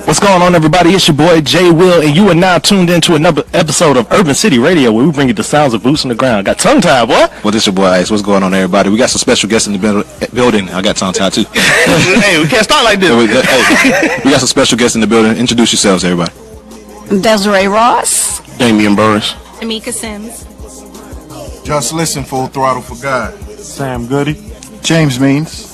What's going on, everybody? It's your boy Jay Will, and you are now tuned into another episode of Urban City Radio, where we bring you the sounds of boots on the ground. Got tongue tied, boy. Well, this your boy Ice. What's going on, everybody? We got some special guests in the building. I got tongue tied too. Hey, we can't start like this. We got some special guests in the building. Introduce yourselves, everybody. Desiree Ross, Damian Burris, Tamika Sims, Just Listen, Full Throttle for God, Sam Goody, James Means.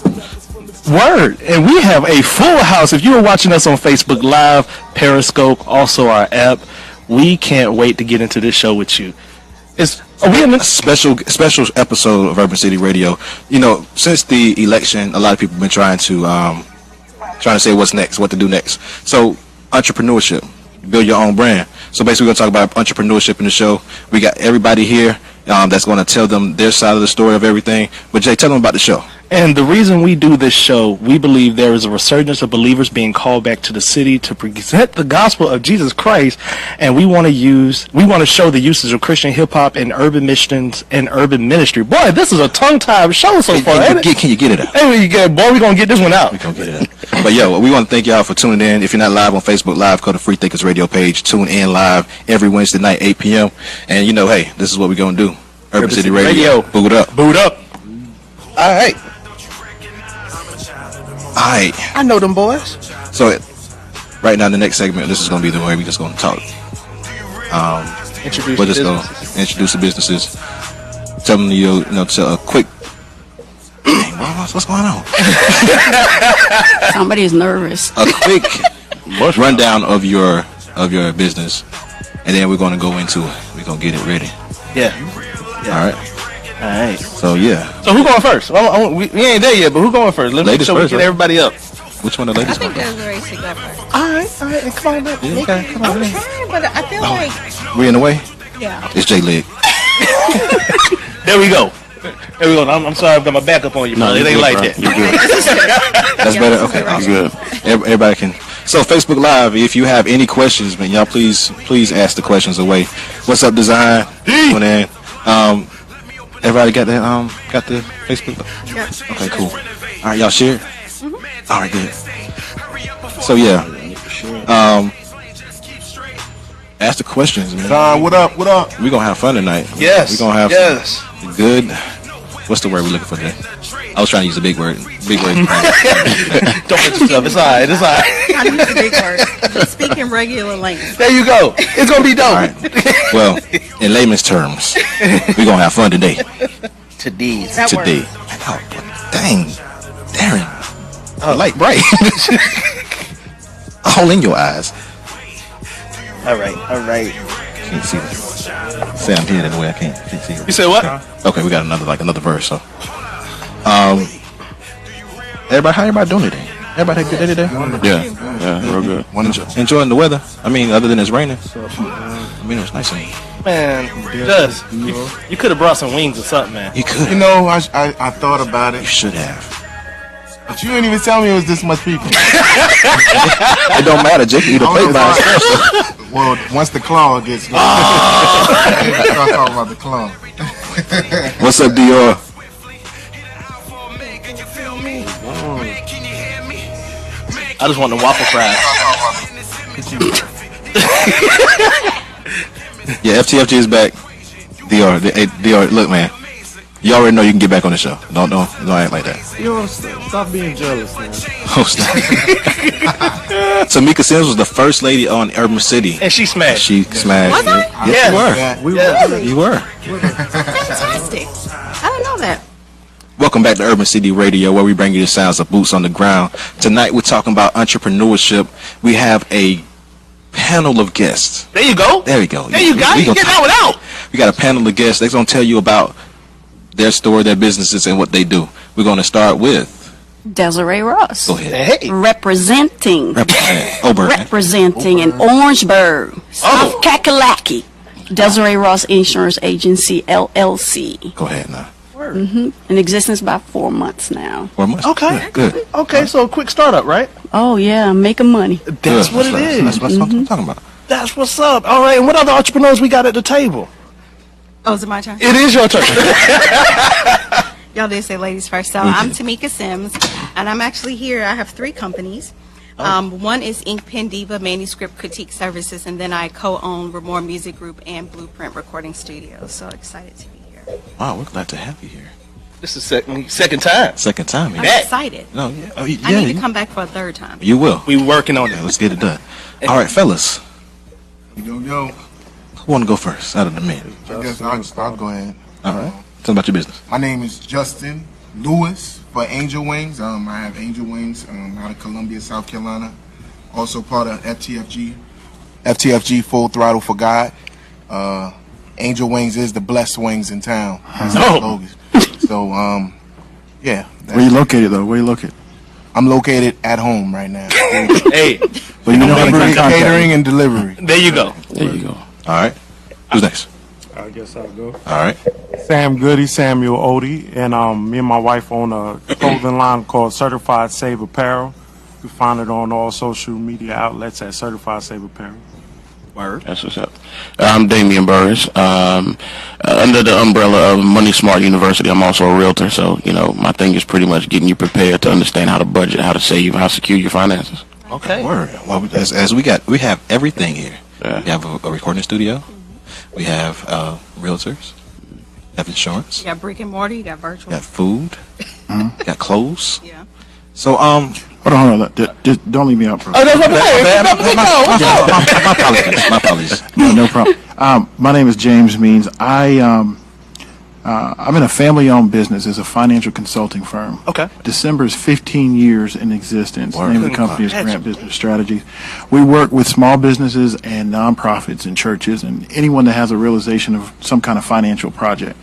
Word. And we have a full house. If you are watching us on Facebook Live, Periscope, also our app, we can't wait to get into this show with you. Are we in a special episode of Urban City Radio? You know, since the election, a lot of people have been trying to say what's next, what to do next. So, entrepreneurship, build your own brand. So basically, we're going to talk about entrepreneurship in the show. We got everybody here that's going to tell them their side of the story of everything. But Jay, tell them about the show. And the reason we do this show, we believe there is a resurgence of believers being called back to the city to present the gospel of Jesus Christ, and we want to show the usage of Christian hip hop and urban missions and urban ministry. Boy, this is a tongue-tied show so far. Can you get it out? Hey, boy, we're gonna get this one out. We're gonna get it out. But yo, we want to thank y'all for tuning in. If you're not live on Facebook Live, go to Freethinkers Radio page. Tune in live every Wednesday night, 8 p.m. And you know, hey, this is what we're gonna do. Urban City Radio. Boot up. Boot up. All right. Alright. I know them boys. So, right now in the next segment, this is going to be the way we're just going to talk. Introduce we're just going to introduce the businesses. Tell them, to a quick... Dang, what's going on? somebody is nervous. A quick rundown of your business. And then we're going to go into it. We're going to get it ready. Yeah. Alright. All right. So, yeah. So, who going first? We ain't there yet, but who going first? Let's make sure we get everybody up. Which one of the ladies I going think first? Desiree should go first. All right. And come on back. Yeah, okay, come on. I'm trying, but I feel like... We in the way? Yeah. It's J Leg. There we go. I'm sorry I've got my back up on you, bro. It ain't like that. You're good. That's better? Okay, awesome. You're good. Everybody can. So, Facebook Live, if you have any questions, man, y'all please ask the questions away. What's up, Design? Come on in. Everybody got that? Got the Facebook? Yeah. Okay, cool. All right, y'all share? Mm-hmm. All right, good. So yeah, ask the questions, man. What up? We gonna have fun tonight. Yes. We gonna have some good. What's the word we're looking for today? I was trying to use a big word. Don't hurt yourself. It's all right. I use a big word. Just speak in regular language. There you go. It's gonna be dope. All right. Well, in layman's terms, we gonna have fun today. Today. Oh, dang, Darren. Light bright. All in your eyes. All right. Can't see that. Say I'm here in the way I can't see it. You said what? Okay, we got another verse. So, everybody, how everybody doing today? Everybody had a good day today? Yeah, real good. Enjoying the weather. I mean, other than it's raining. I mean, it was nice. Man, just you could have brought some wings or something, man. You could. You know, I thought about You it, should have. but you didn't even tell me it was this much people. It don't matter. Jake can eat a plate by himself. Well, once the claw gets going, start talking about the claw. What's up, Dior? I just want the waffle fries. Yeah, FTFG is back. Dior, look, man. You already know you can get back on the show. Don't act like that. Yo, stop being jealous, man. Oh, stop. Tamika Sims was the first lady on Urban City. And she smashed. She smashed. Was I? Yes, you were. Fantastic. I didn't know that. Welcome back to Urban City Radio, where we bring you the sounds of boots on the ground. Tonight we're talking about entrepreneurship. We have a panel of guests. There you go. There we go. There you go. You get that one out. We got a panel of guests. They're going to tell you about their story, their businesses, and what they do. We're going to start with Desiree Ross. Go ahead. Hey. Representing in Orangeburg, South Kakalaki. Desiree Ross Insurance Agency, LLC. Go ahead now. In existence about 4 months now. 4 months. Okay. Good. Okay, so a quick startup, right? Oh, yeah, making money. That's what it is. That's what I'm talking about. That's what's up. All right, and what other entrepreneurs we got at the table? Oh, is it my turn? It is your turn. Y'all did say ladies first. So I'm Tamika Sims. and I'm actually here. I have 3 companies. One is Ink Pen Diva Manuscript Critique Services, and then I co-own Remore Music Group and Blueprint Recording Studios. So excited to be here. Wow, we're glad to have you here. This is second time. Second time. I'm Yeah. excited. No, yeah. Oh, yeah. I need to come back for a 3rd time. You will. We working on Yeah, it. let's get it done. All right, fellas. Yo, Who want to go first out of the men? I guess I'll go ahead. All right. Tell me about your business. My name is Justin Lewis for Angel Wings. I have Angel Wings out of Columbia, South Carolina. Also part of FTFG Full Throttle for God. Angel Wings is the blessed wings in town. That's the slogan. So, yeah. Where you located, though? Where you located? I'm located at home right now. Hey, But you know how to Catering, contact catering and delivery. there you go. There you go. All right. Who's next? I guess I'll go. All right. Sam Goody, Samuel Odie, and me and my wife own a clothing line called Certified Save Apparel. You can find it on all social media outlets at Certified Save Apparel. Word. That's what's up. I'm Damian Burris. Under the umbrella of Money Smart University, I'm also a realtor. So, my thing is pretty much getting you prepared to understand how to budget, how to save, how to secure your finances. Okay. Word. Well, as we have everything here. Yeah. We have a recording studio. We have realtors. We have insurance. You got brick and mortar, you got We virtual. got food. We got clothes. Yeah. So Hold on. Just don't leave me out, bro. my apologies. My apologies. No problem. My name is James Means. I'm in a family-owned business. It's a financial consulting firm. Okay. December is 15 years in existence. The Word. name of the company is Grant Business Strategies. We work with small businesses and nonprofits and churches and anyone that has a realization of some kind of financial project.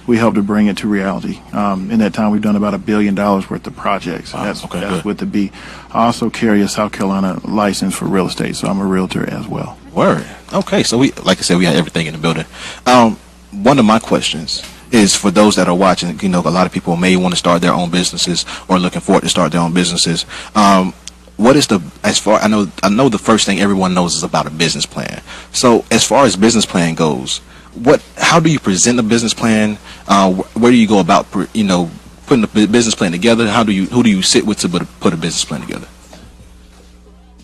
We help to bring it to reality. In that time, we've done about $1 billion worth of projects. Wow. That's Okay, with the B. I also carry a South Carolina license for real estate, so I'm a realtor as well. Word. Okay. So like I said, we have everything in the building. One of my questions is for those that are watching. A lot of people may want to start their own businesses or looking forward to start their own businesses. What is I know the first thing everyone knows is about a business plan. So as far as business plan goes, how do you present a business plan? Where do you go about putting the business plan together? Who do you sit with to put a business plan together?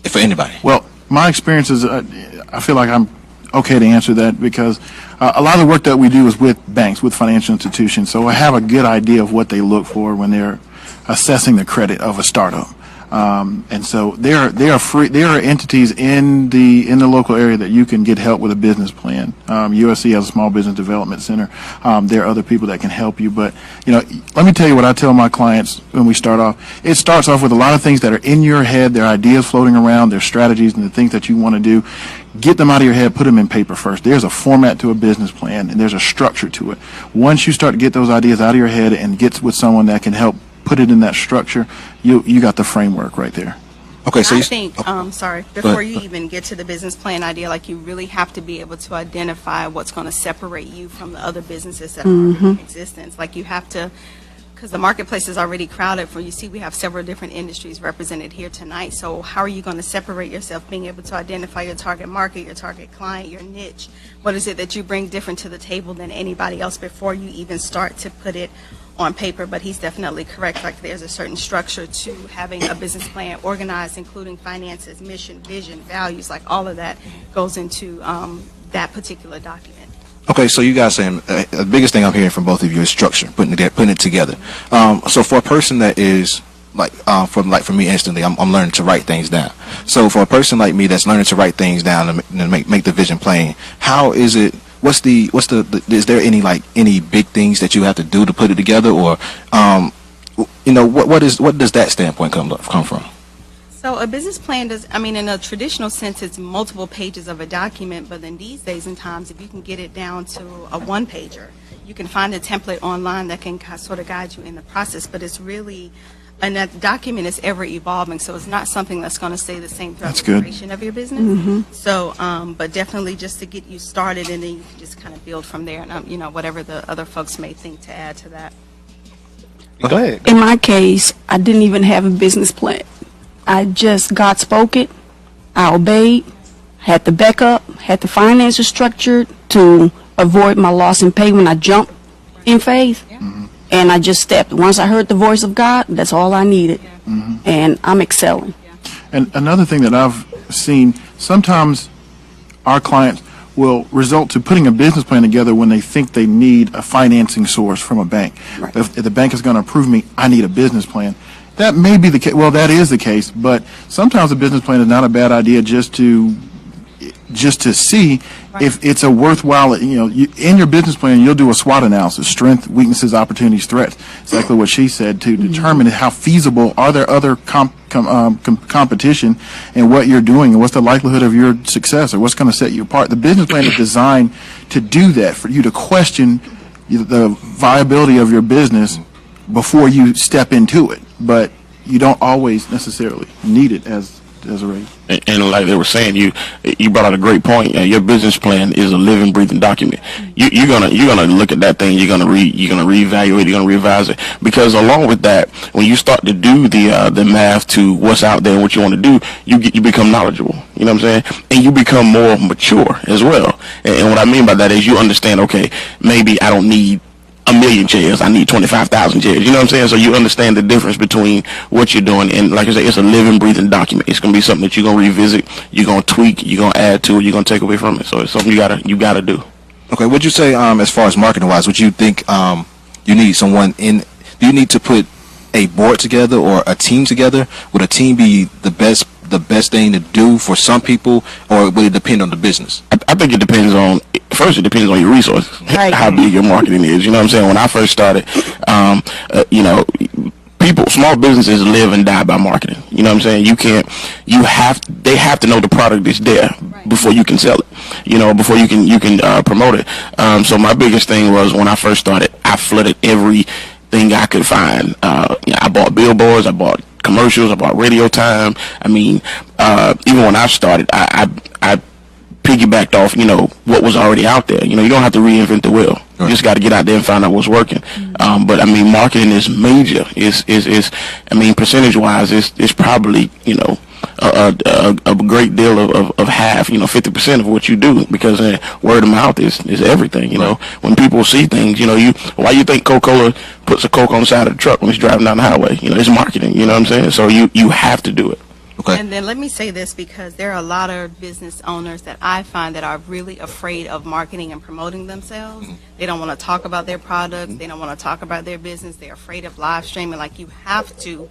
For anybody. Well, my experience is I feel like I'm okay to answer that because a lot of the work that we do is with banks, with financial institutions. So I have a good idea of what they look for when they're assessing the credit of a startup. And so there are entities in the local area that you can get help with a business plan. USC has a small business development center. There are other people that can help you, but let me tell you what I tell my clients when we start off. It starts off with a lot of things that are in your head, their ideas floating around, their strategies and the things that you want to do. Get them out of your head, put them in paper first. There's a format to a business plan and there's a structure to it. Once you start to get those ideas out of your head and get with someone that can help put it in that structure, you got the framework right there. Okay. So I you think, before you even get to the business plan idea, you really have to be able to identify what's going to separate you from the other businesses that are already in existence. You have to, because the marketplace is already crowded. You see, we have several different industries represented here tonight. So how are you going to separate yourself, being able to identify your target market, your target client, your niche? What is it that you bring different to the table than anybody else before you even start to put it on paper? But he's definitely correct. There's a certain structure to having a business plan organized, including finances, mission, vision, values. All of that goes into that particular document. Okay, so you guys saying the biggest thing I'm hearing from both of you is structure, putting it together. So for a person that is for me instantly, I'm learning to write things down. So for a person like me that's learning to write things down and make the vision plain, how is it? Is there any big things that you have to do to put it together, or what does that standpoint come from? So a business plan in a traditional sense, it's multiple pages of a document, but then these days and times, if you can get it down to a one-pager, you can find a template online that can sort of guide you in the process, but it's really, and that document is ever evolving, so it's not something that's going to stay the same throughout the duration of your business. So, but definitely just to get you started, and then you can just kind of build from there, and whatever the other folks may think to add to that. Go ahead. In my case, I didn't even have a business plan. God spoke it, I obeyed, had the backup, had the finances structured to avoid my loss in pay when I jumped in faith. And I just stepped. Once I heard the voice of God, that's all I needed. And I'm excelling. And another thing that I've seen, sometimes our clients will result to putting a business plan together when they think they need a financing source from a bank. Right. If the bank is going to approve me, I need a business plan. That may be the case. Well, that is the case, but sometimes a business plan is not a bad idea just to see if it's a worthwhile, in your business plan, you'll do a SWOT analysis, strengths, weaknesses, opportunities, threats. Exactly what she said, to determine how feasible are there other competition and what you're doing and what's the likelihood of your success or what's going to set you apart. The business plan is designed to do that, for you to question the viability of your business before you step into it. But you don't always necessarily need it as a rate. And like they were saying, you brought out a great point. Your business plan is a living, breathing document. You're gonna look at that thing. You're gonna reevaluate. You're gonna revise it, because along with that, when you start to do the math to what's out there and what you want to do, you become knowledgeable. You know what I'm saying? And you become more mature as well. And what I mean by that is you understand. Okay, maybe I don't need 1,000,000 chairs. I need 25,000 chairs. You know what I'm saying? So you understand the difference between what you're doing, and like I said, it's a living, breathing document. It's gonna be something that you're gonna revisit, you're gonna tweak, you're gonna add to it, you're gonna take away from it. So it's something you gotta do. Okay, what'd you say as far as marketing wise? Would you think you need someone in? Do you need to put a board together or a team together? Would a team be the best thing to do for some people, or would it depend on the business? I think it depends on. First, it depends on your resources, Right. how big your marketing is. You know what I'm saying? When I first started, small businesses live and die by marketing. You know what I'm saying? They have to know the product is there before you can sell it. You know, before you can promote it. So my biggest thing was, when I first started, I flooded everything I could find. I bought billboards, I bought commercials, I bought radio time. I mean, even when I started, I piggybacked off, what was already out there. You don't have to reinvent the wheel. You just got to get out there and find out what's working. But I mean, marketing is major. Percentage wise, it's probably, a great deal of half, 50% of what you do, because word of mouth is everything. When people see things, why you think Coca-Cola puts a Coke on the side of the truck when he's driving down the highway? It's marketing. You know what I'm saying? So you have to do it. Okay. And then let me say this, because there are a lot of business owners that I find that are really afraid of marketing and promoting themselves. They don't want to talk about their products. They don't want to talk about their business. They're afraid of live streaming. Like, you have to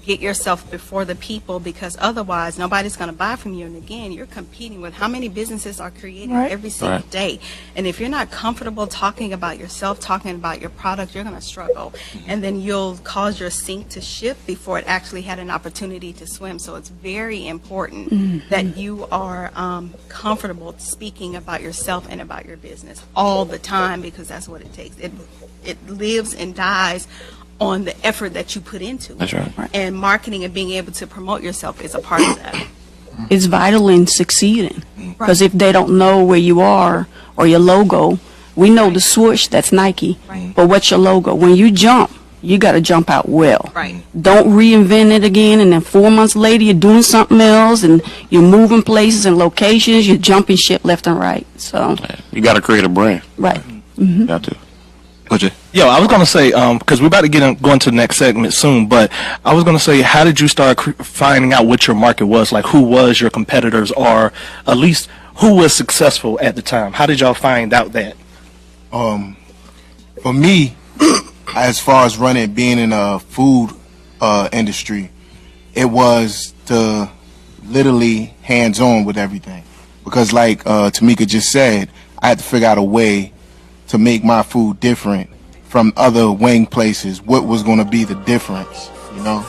get yourself before the people, because otherwise nobody's going to buy from you. And again, you're competing with how many businesses are created every single day. And if you're not comfortable talking about yourself, talking about your product, you're going to struggle. And then you'll cause your sink to shift before it actually had an opportunity to swim. So it's very important that you are comfortable speaking about yourself and about your business all the time, because that's what it takes. It lives and dies on the effort that you put into it. That's right. And marketing and being able to promote yourself is a part of that. It's vital in succeeding, because if they don't know where you are or your logo, we know the swoosh, that's Nike, but what's your logo? When you jump, you got to jump out well. Right. Don't reinvent it again, and then 4 months later you're doing something else, and you're moving places and locations, you're jumping ship left and right. So You got to create a brand. right. Got to. Yo, I was going to say, because we're about to go into the next segment soon, but I was going to say, how did you start finding out what your market was? Like, who was your competitors, or at least who was successful at the time? How did y'all find out that? For me, as far as being in a food industry, it was to literally hands-on with everything. Because like Tamika just said, I had to figure out a way to make my food different from other wing places. What was going to be the difference, All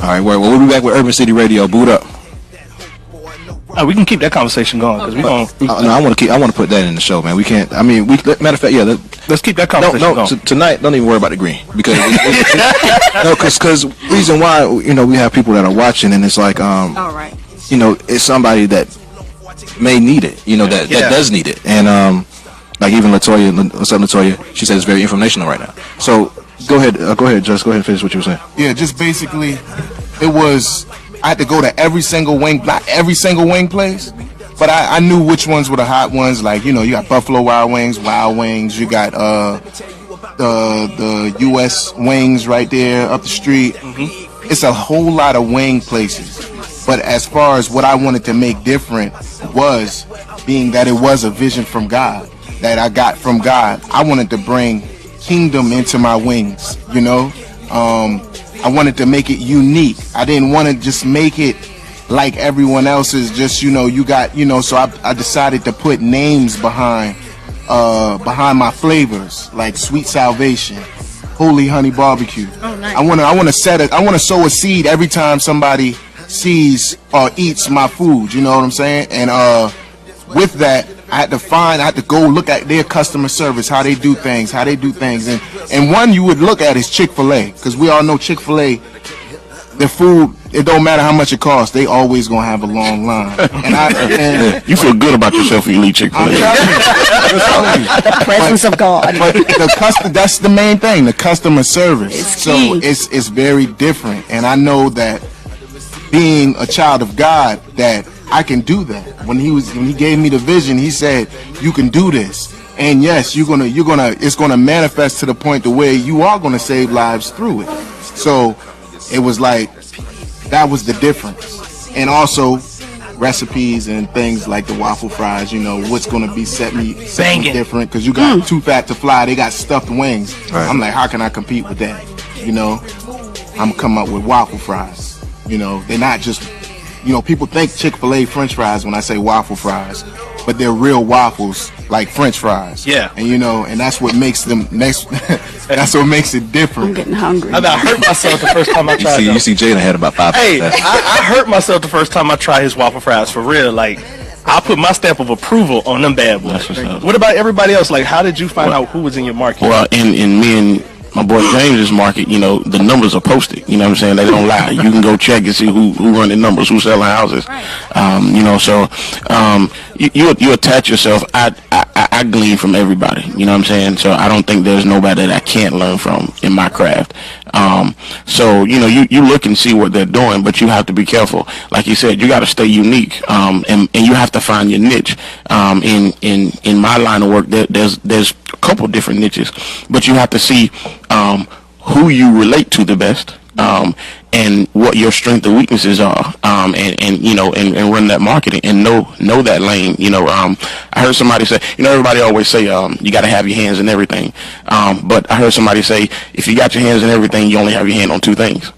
right, well, we'll be back with Urban City Radio. Boot up. We can keep that conversation going, because No, I want to put that in the show, man. We can't. I mean, matter of fact, yeah. Let's keep that conversation going. Tonight, don't even worry about the green, because because reason why we have people that are watching, and it's like All right. It's somebody that may need it, that does need it, and like even Latoya, what's up, Latoya? She said it's very informational right now. So go ahead, just go ahead and finish what you were saying. Yeah, just basically, I had to go to every single wing, not every single wing place, but I knew which ones were the hot ones. Like, you got Buffalo Wild Wings, you got the U.S. Wings right there up the street. It's a whole lot of wing places. But as far as what I wanted to make different was being that it was a vision from God that I got from God. I wanted to bring kingdom into my wings, you know. I wanted to make it unique. I didn't want to just make it like everyone else's, just, you know, you got, you know, so I decided to put names behind my flavors, like Sweet Salvation, Holy Honey Barbecue. Oh, nice. I want to sow a seed every time somebody sees or eats my food, you know what I'm saying? And with that, I had to go look at their customer service, how they do things. And one you would look at is Chick-fil-A, because we all know Chick-fil-A, their food, it don't matter how much it costs, they always gonna have a long line. And You feel good about yourself when you eat Chick-fil-A. The presence of God. But that's the main thing, the customer service. It's So key. it's very different. And I know that being a child of God, that I can do that. When he gave me the vision, he said, you can do this. And yes, it's gonna manifest to the point to where you are gonna save lives through it. So it was like, that was the difference. And also recipes and things like the waffle fries, you know, what's going to be set me different, because you got Too Fat to Fly, they got stuffed wings. Right. I'm like, how can I compete with that? You know, I'm come up with waffle fries. You know, they're not just, you know, people think Chick-fil-A French fries when I say waffle fries, but they're real waffles like French fries. Yeah. And you know, and that's what makes them that's what makes it different. I'm getting hungry. I hurt myself the first time I tried You those. see Jalen had about 5 Hey, minutes. I hurt myself the first time I tried his waffle fries, for real. Like, I put my stamp of approval on them bad boys. That's what's up. What about everybody else? Like, how did you find out who was in your market? Well, in me and my boy James's market, you know, the numbers are posted. You know what I'm saying? They don't lie. You can go check and see who run the numbers, who's selling houses. You know, so you attach yourself. I glean from everybody. You know what I'm saying? So I don't think there's nobody that I can't learn from in my craft. So you know, you look and see what they're doing, but you have to be careful. Like you said, you got to stay unique, and you have to find your niche. In my line of work, there's a couple different niches, but you have to see who you relate to the best, and what your strengths and weaknesses are, and you know, and run that marketing and know that lane. You know, I heard somebody say, you know, everybody always say you got to have your hands in everything, but I heard somebody say, if you got your hands in everything, you only have your hand on 2 things.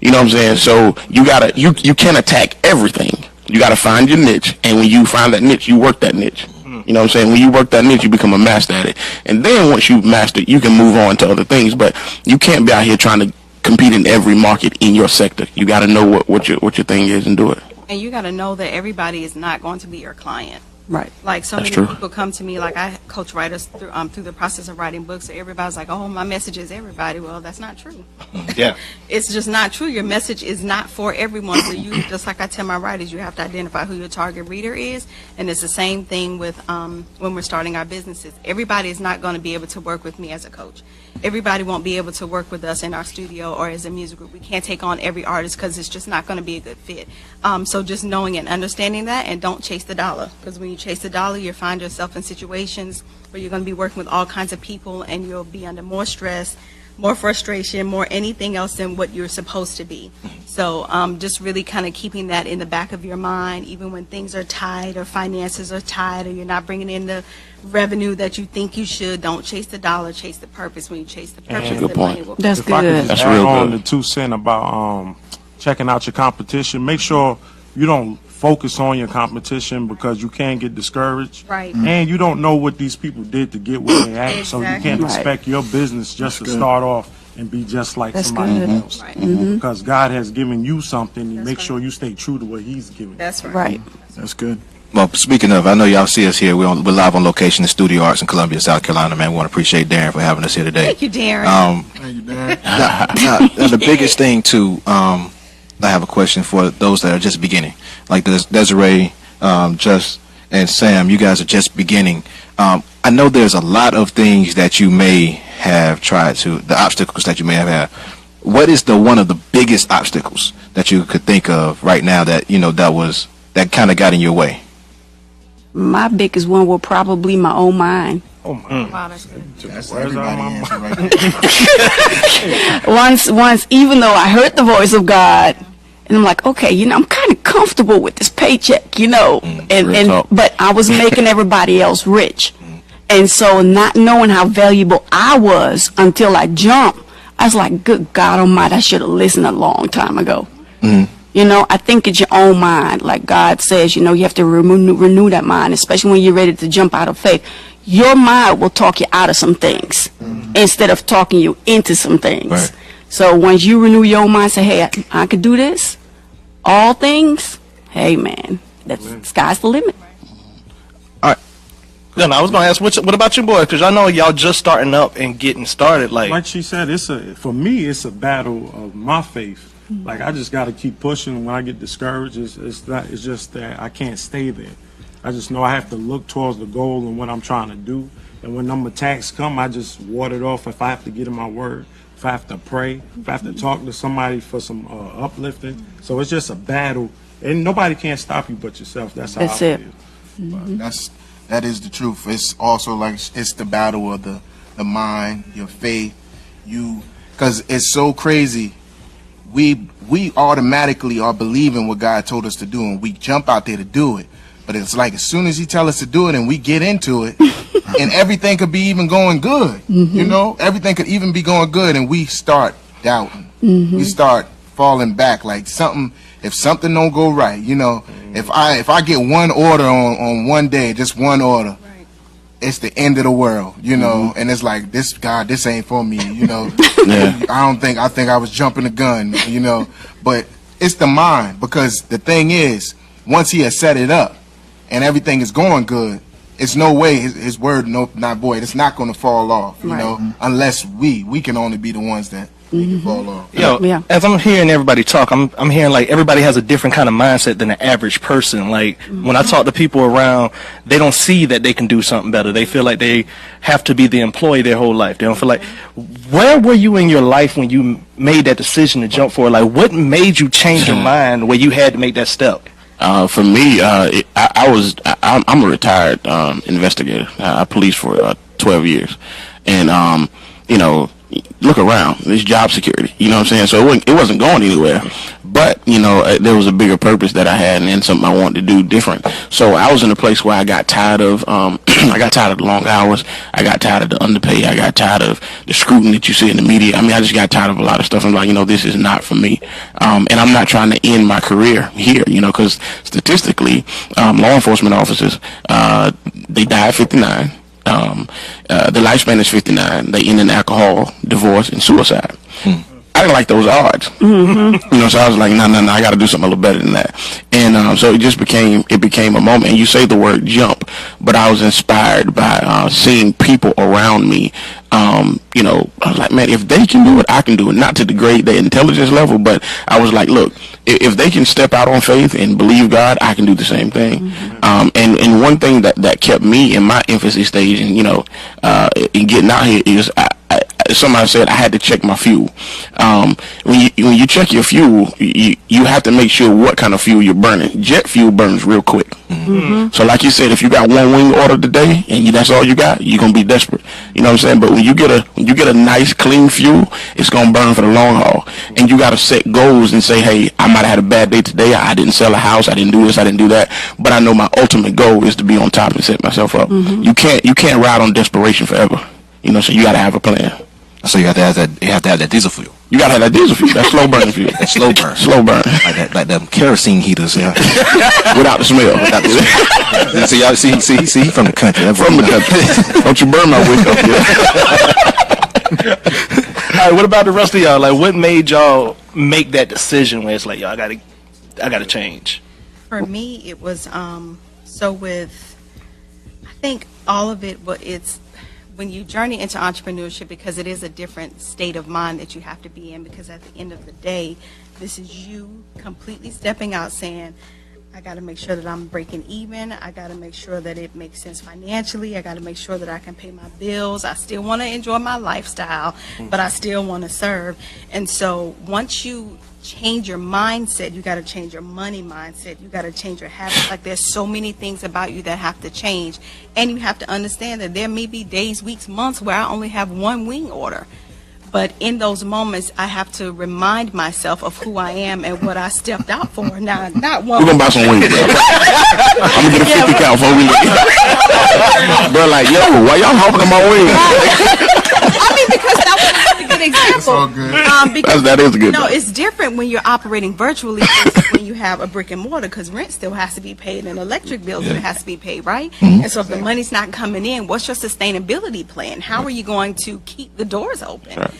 You know what I'm saying? So you can't attack everything. You got to find your niche, and when you find that niche, you work that niche. You know what I'm saying? When you work that niche, you become a master at it. And then once you master it, you can move on to other things. But you can't be out here trying to compete in every market in your sector. You got to know what your thing is and do it. And you got to know that everybody is not going to be your client. Right. Like, so That's many true. people come to me, like I coach writers through the process of writing books. So everybody's like, oh, my message is everybody. Well, that's not true. Yeah. It's just not true. Your message is not for everyone. So you, just like I tell my writers, you have to identify who your target reader is. And it's the same thing with when we're starting our businesses. Everybody is not going to be able to work with me as a coach. Everybody won't be able to work with us in our studio or as a music group. We can't take on every artist because it's just not going to be a good fit. So just knowing and understanding that, and don't chase the dollar, because when you chase the dollar, you'll find yourself in situations where you're going to be working with all kinds of people, and you'll be under more stress, more frustration, more anything else than what you're supposed to be. So just really kind of keeping that in the back of your mind, even when things are tight or finances are tight or you're not bringing in the revenue that you think you should. Don't chase the dollar, chase the purpose. When you chase the purpose, a good the point. money will That's If I could good. just That's add real on good. the 2 cents about checking out your competition, make sure you don't focus on your competition because you can get discouraged. Right. And you don't know what these people did to get where they're at. So you Exactly. can't Right. expect your business just to start off and be just like That's somebody good. else. Right. Because God has given you something, and That's make right. sure you stay true to what He's given you. That's right. Right. That's good. Well, speaking of, I know y'all see us here. We're live on location in Studio Arts in Columbia, South Carolina, man. We want to appreciate Darren for having us here today. Thank you, Darren. Thank you, Dan. Now, the biggest thing too, I have a question for those that are just beginning, like Desiree, Just, and Sam. You guys are just beginning. I know there's a lot of things that you may have tried to, the obstacles that you may have had. What is one of the biggest obstacles that you could think of right now that, you know, that kind of got in your way? My biggest one will probably my own mind. Oh my. Wow, that's good. That's Where's everybody my answer mind? right there. Once, even though I heard the voice of God, and I'm like, okay, I'm kind of comfortable with this paycheck, real talk. but I was making everybody else rich. And so not knowing how valuable I was until I jumped, I was like, good God Almighty, I should have listened a long time ago. I think it's your own mind. Like God says, you have to renew that mind, especially when you're ready to jump out of faith. Your mind will talk you out of some things instead of talking you into some things. Right. So once you renew your mind, say, hey, I could do this, all things, hey, man, sky's the limit. No, I was going to ask, what about you boys? Because I know y'all just starting up and getting started. Like she said, for me, it's a battle of my faith. Like, I just got to keep pushing. When I get discouraged, it's just that I can't stay there. I just know I have to look towards the goal and what I'm trying to do. And when them attacks come, I just ward it off. If I have to get in my word, if I have to pray, if I have to talk to somebody for some uplifting. So it's just a battle. And nobody can stop you but yourself. That's how I That's it. feel. That is the truth. It's also like it's the battle of the mind, your faith, because it's so crazy. We automatically are believing what God told us to do, and we jump out there to do it. But it's like as soon as He tells us to do it, and we get into it, and everything could be even going good. Everything could even be going good, and we start doubting. We start falling back. Like if something don't go right, if I get one order on one day, just one order, it's the end of the world, and it's like, this ain't for me, I think I was jumping the gun, but it's the mind, because the thing is, once He has set it up and everything is going good, it's no way his word not void. It's not going to fall off, unless we can only be the ones that make it fall off. As I'm hearing everybody talk, I'm hearing like everybody has a different kind of mindset than the average person. Like when I talk to people around, they don't see that they can do something better. They feel like they have to be the employee their whole life. They don't feel like. Where were you in your life when you made that decision to jump for it? Like what made you change your mind where you had to make that step? For me, I'm a retired investigator. I policed for 12 years, and look around. There's job security. You know what I'm saying? So it wasn't going anywhere. But there was a bigger purpose that I had, and something I wanted to do different. So I was in a place where I got tired of I got tired of the long hours. I got tired of the underpay. I got tired of the scrutiny that you see in the media. I just got tired of a lot of stuff. I'm like, this is not for me. And I'm not trying to end my career here, because statistically, law enforcement officers, they die at 59. The lifespan is 59. They end in alcohol, divorce, and suicide. I didn't like those odds. So I was like, no, I got to do something a little better than that. And so it became a moment. And you say the word jump, but I was inspired by seeing people around me. I was like, man, if they can do it, I can do it. Not to degrade their intelligence level, but I was like, look, if they can step out on faith and believe God, I can do the same thing. And one thing that kept me in my infancy stage and, in getting out here is somebody said I had to check my fuel. When you check your fuel, you have to make sure what kind of fuel you're burning. Jet fuel burns real quick. So like you said, if you got one wing order today and that's all you got, you're gonna be desperate. You know what I'm saying? But when you get a nice clean fuel, it's gonna burn for the long haul. And you gotta set goals and say, hey, I might have had a bad day today. I didn't sell a house. I didn't do this. I didn't do that. But I know my ultimate goal is to be on top and set myself up. You can't ride on desperation forever. So you gotta have a plan. So you have to have that diesel fuel. You gotta have that diesel fuel. That slow burning fuel. That slow burn. Slow burn. Like them kerosene heaters. Yeah. Without the smell. See, y'all see from the country. From the country. Don't you burn my wick up here. All right, what about the rest of y'all? Like, what made y'all make that decision where it's like, yo, I gotta change? For me, it was I think all of it, but it's when you journey into entrepreneurship, because it is a different state of mind that you have to be in, because at the end of the day, this is you completely stepping out saying, I got to make sure that I'm breaking even. I got to make sure that it makes sense financially. I got to make sure that I can pay my bills. I still want to enjoy my lifestyle, but I still want to serve. And so once you change your mindset, you got to change your money mindset. You got to change your habits. Like, there's so many things about you that have to change. And you have to understand that there may be days, weeks, months where I only have one wing order. But in those moments, I have to remind myself of who I am and what I stepped out for. Now, not one. We're gonna buy some wings, bro. I'm gonna get a 50 count before we leave. Bro, like, yo, why y'all hopping on my wings? I mean, because that was a really good example. That's all good. Because, that is good. No, though. it's different when you're operating virtually versus when you have a brick and mortar, because rent still has to be paid and electric bills still has to be paid, right? And so if the money's not coming in, what's your sustainability plan? How are you going to keep the doors open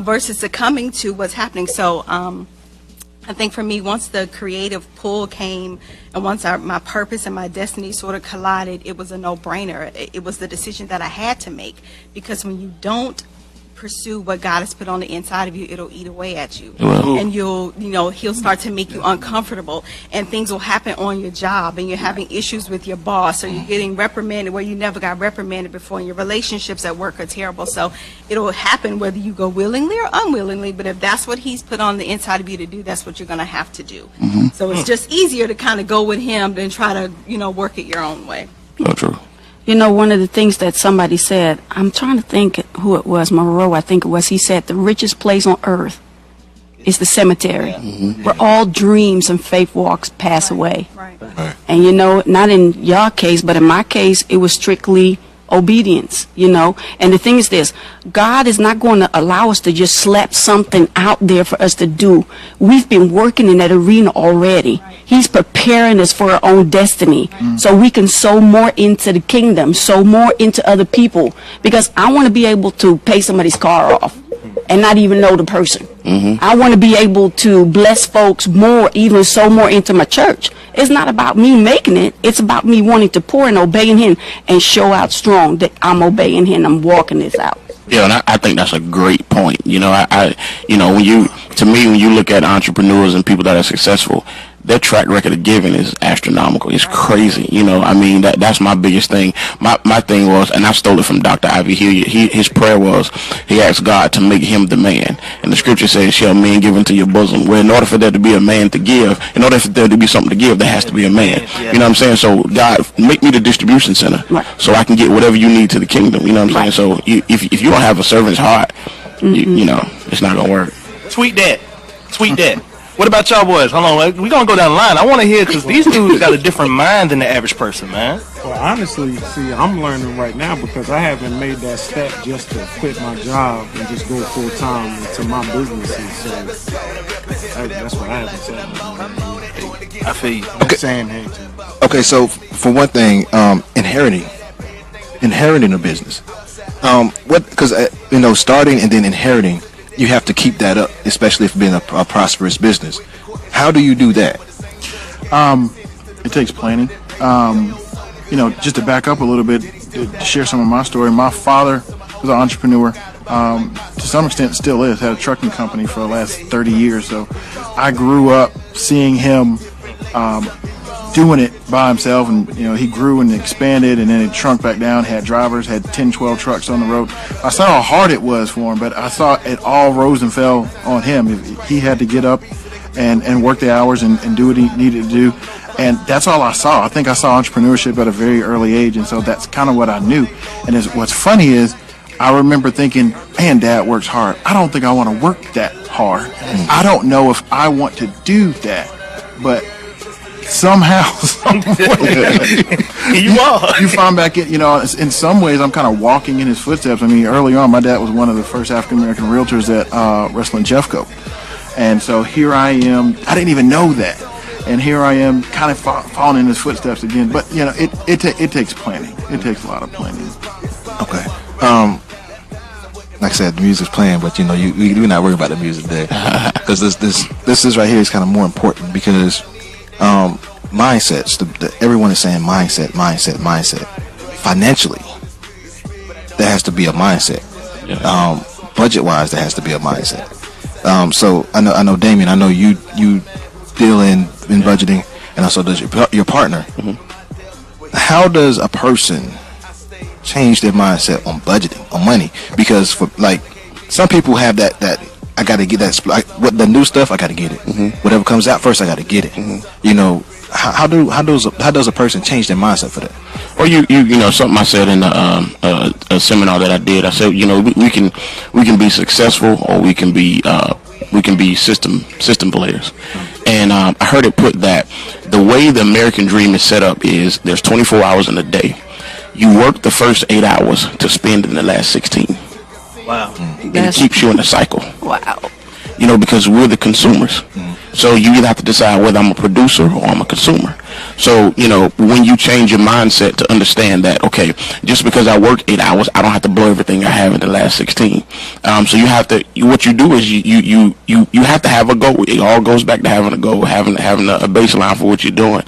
versus succumbing to what's happening? So I think for me, once the creative pull came and once my purpose and my destiny sort of collided, it was a no-brainer. It was the decision that I had to make, because when you don't pursue what God has put on the inside of you, it'll eat away at you. And he'll start to make you uncomfortable, and things will happen on your job, and you're having issues with your boss, or you're getting reprimanded where you never got reprimanded before, and your relationships at work are terrible. So it'll happen whether you go willingly or unwillingly, but if that's what he's put on the inside of you to do, that's what you're going to have to do. So it's just easier to kind of go with him than try to, work it your own way. So true. One of the things that somebody said, I'm trying to think who it was, Monroe, I think it was, he said, the richest place on earth is the cemetery, where all dreams and faith walks pass away. Right. And, not in your case, but in my case, it was strictly obedience, And the thing is this, God is not going to allow us to just slap something out there for us to do. We've been working in that arena already. He's preparing us for our own destiny so we can sow more into the kingdom, sow more into other people, because I want to be able to pay somebody's car off and not even know the person. I want to be able to bless folks more, even sow more into my church. It's not about me making it. It's about me wanting to pour and obeying him and show out strong that I'm obeying him. I'm walking this out. Yeah, and I think that's a great point. When you look at entrepreneurs and people that are successful, their track record of giving is astronomical. It's crazy. That's my biggest thing. My thing was, and I stole it from Dr. Ivy Hilliard, his prayer was, he asked God to make him the man. And the scripture says, shall men give into your bosom? Well, in order for there to be a man to give, in order for there to be something to give, there has to be a man. You know what I'm saying? So God, make me the distribution center so I can get whatever you need to the kingdom. You know what I'm saying? So if you don't have a servant's heart, it's not going to work. Tweet that. What about y'all boys? Hold on, we're going to go down the line. I want to hear, because these dudes got a different mind than the average person, man. Well, honestly, see, I'm learning right now because I haven't made that step just to quit my job and just go full time into my businesses. So that's what I haven't said. I feel you. Okay. Saying hey to. Okay, so for one thing, inheriting a business. Because starting and then inheriting, you have to keep that up, especially if being a prosperous business. How do you do that? It takes planning. Just to back up a little bit, to share some of my story, my father was an entrepreneur. To some extent still is, had a trucking company for the last 30 years. So I grew up seeing him doing it by himself, and he grew and expanded, and then it shrunk back down, had drivers, had 10, 12 trucks on the road. I saw how hard it was for him, but I saw it all rose and fell on him. He had to get up and work the hours and do what he needed to do, and that's all I saw. I think I saw entrepreneurship at a very early age, and so that's kind of what I knew. And what's funny is I remember thinking, man, Dad works hard. I don't think I want to work that hard. I don't know if I want to do that, but somehow, you find back in, in some ways I'm kind of walking in his footsteps. I mean, early on, my dad was one of the first African-American realtors at Wrestling Jeffco. And so here I am, I didn't even know that. And here I am kind of following in his footsteps again. But, it takes planning. It takes a lot of planning. Okay. Like I said, the music's playing, but we're not worried about the music there. Because this is right here is kind of more important, because mindsets, everyone is saying mindset. Financially, there has to be a mindset. Budget-wise, there has to be a mindset. So I know, Damien, I know you deal in budgeting. and also does your partner. How does a person change their mindset on budgeting, on money? Because for like some people have that I got to get that what the new stuff, I got to get it. Whatever comes out first, I got to get it. You know, how does a person change their mindset for that? Or you know, something I said in a seminar that I did. I said, you know, we can be successful, or we can be system players. And I heard it put that the way the American dream is set up is there's 24 hours in a day. You work the first 8 hours to spend in the last 16. Wow. And it keeps you in a cycle. Wow. You know, because we're the consumers. So you either have to decide whether I'm a producer or I'm a consumer. So, you know, when you change your mindset to understand that, okay, just because I work 8 hours, I don't have to blow everything I have in the last 16. So you have to, what you do is you have to have a goal. It all goes back to having a goal, having a baseline for what you're doing.